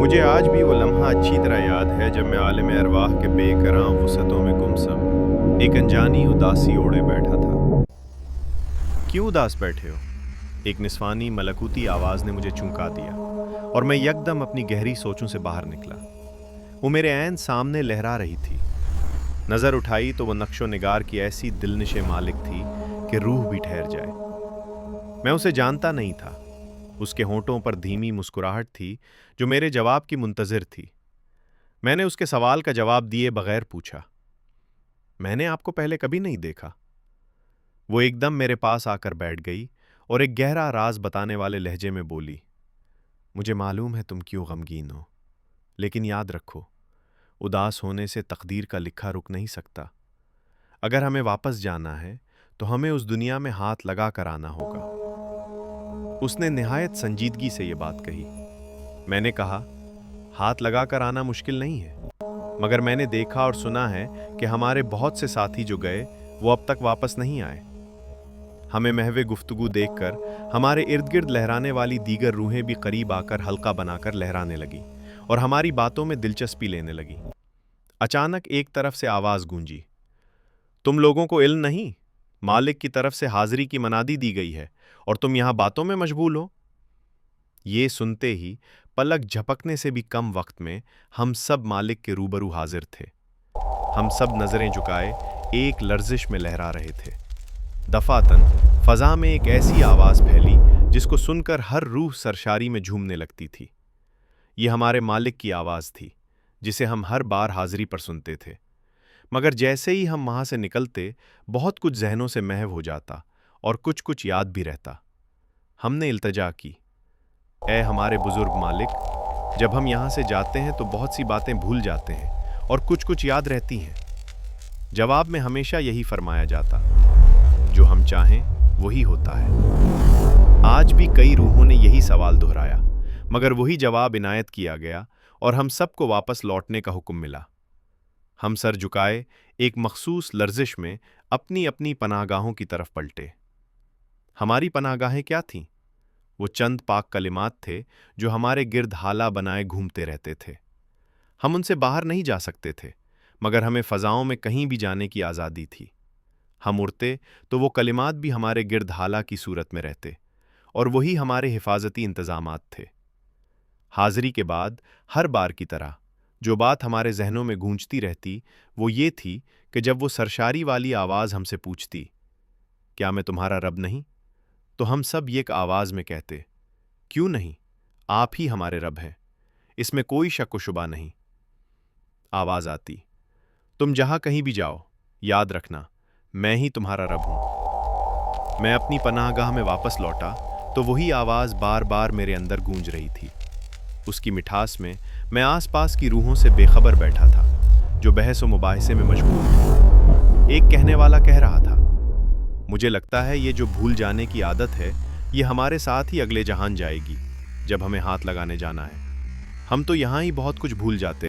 मुझे आज भी वो लम्हा अच्छी तरह याद है जब मैं आलम अरवाह के बेकरां वसतों में गुमसम एक अनजानी उदासी ओढ़े बैठा था। क्यों उदास बैठे हो? एक निस्वानी मलकूती आवाज़ ने मुझे चौंका दिया और मैं यकदम अपनी गहरी सोचों से बाहर निकला। वो मेरे ऐन सामने लहरा रही थी। नज़र उठाई तो वो नक्शो निगार की ऐसी दिलनिशे मालिक थी कि रूह भी ठहर जाए। मैं उसे जानता नहीं था। उसके होंठों पर धीमी मुस्कुराहट थी जो मेरे जवाब की मुंतज़िर थी। मैंने उसके सवाल का जवाब दिए बगैर पूछा, मैंने आपको पहले कभी नहीं देखा। वो एकदम मेरे पास आकर बैठ गई और एक गहरा राज बताने वाले लहजे में बोली, मुझे मालूम है तुम क्यों गमगीन हो, लेकिन याद रखो, उदास होने से तकदीर का लिखा रुक नहीं सकता। अगर हमें वापस जाना है तो हमें उस दुनिया में हाथ लगा कर आना होगा। उसने निहायत संजीदगी से ये बात कही। मैंने कहा, हाथ लगा कर आना मुश्किल नहीं है, मगर मैंने देखा और सुना है कि हमारे बहुत से साथी जो गए वो अब तक वापस नहीं आए। हमें महवे गुफ्तगू देखकर हमारे इर्द गिर्द लहराने वाली दीगर रूहें भी करीब आकर हल्का बनाकर लहराने लगी और हमारी बातों में दिलचस्पी लेने लगी। अचानक एक तरफ से आवाज़ गूंजी, तुम लोगों को इल्म नहीं, मालिक की तरफ से हाजिरी की मनादी दी गई है और तुम यहां बातों में मशगूल हो। ये सुनते ही पलक झपकने से भी कम वक्त में हम सब मालिक के रूबरू हाजिर थे। हम सब नजरें झुकाए एक लर्जिश में लहरा रहे थे। दफातन फजा में एक ऐसी आवाज फैली जिसको सुनकर हर रूह सरशारी में झूमने लगती थी। ये हमारे मालिक की आवाज थी जिसे हम हर बार हाजिरी पर सुनते थे, मगर जैसे ही हम वहां से निकलते बहुत कुछ जहनों से महव हो जाता और कुछ कुछ याद भी रहता। हमने इल्तजा की, ऐ हमारे बुजुर्ग मालिक, जब हम यहाँ से जाते हैं तो बहुत सी बातें भूल जाते हैं और कुछ कुछ याद रहती हैं। जवाब में हमेशा यही फरमाया जाता, जो हम चाहें वही होता है। आज भी कई रूहों ने यही सवाल दोहराया, मगर वही जवाब इनायत किया गया और हम सबको वापस लौटने का हुक्म मिला। हम सर झुकाए एक मखसूस लर्जिश में अपनी अपनी पनाहगाहों की तरफ पलटे। हमारी पनाहगाहें क्या थीं? वो चंद पाक कलिमात थे जो हमारे गिर्द हाला बनाए घूमते रहते थे। हम उनसे बाहर नहीं जा सकते थे, मगर हमें फ़ज़ाओं में कहीं भी जाने की आज़ादी थी। हम उड़ते तो वो कलिमात भी हमारे गिर्द हाला की सूरत में रहते और वही हमारे हिफाजती इंतज़ामात थे। हाज़िरी के बाद हर बार की तरह जो बात हमारे जहनों में गूंजती रहती वो ये थी कि जब वो सरशारी वाली आवाज़ हमसे पूछती, क्या मैं तुम्हारा रब नहीं? तो हम सब एक आवाज़ में कहते, क्यों नहीं, आप ही हमारे रब हैं, इसमें कोई शक व शुबा नहीं। आवाज़ आती, तुम जहाँ कहीं भी जाओ, याद रखना मैं ही तुम्हारा रब हूँ। मैं अपनी पनाहगाह में वापस लौटा तो वही आवाज़ बार बार मेरे अंदर गूंज रही थी। उसकी मिठास में मैं आसपास की रूहों से बेखबर बैठा था जो बहस व मुबाहिसे में मशगूल थे। एक कहने वाला कह रहा था, मुझे लगता है ये जो भूल जाने की आदत है ये हमारे साथ ही अगले जहान जाएगी जब हमें हाथ लगाने जाना है। हम तो यहाँ ही बहुत कुछ भूल जाते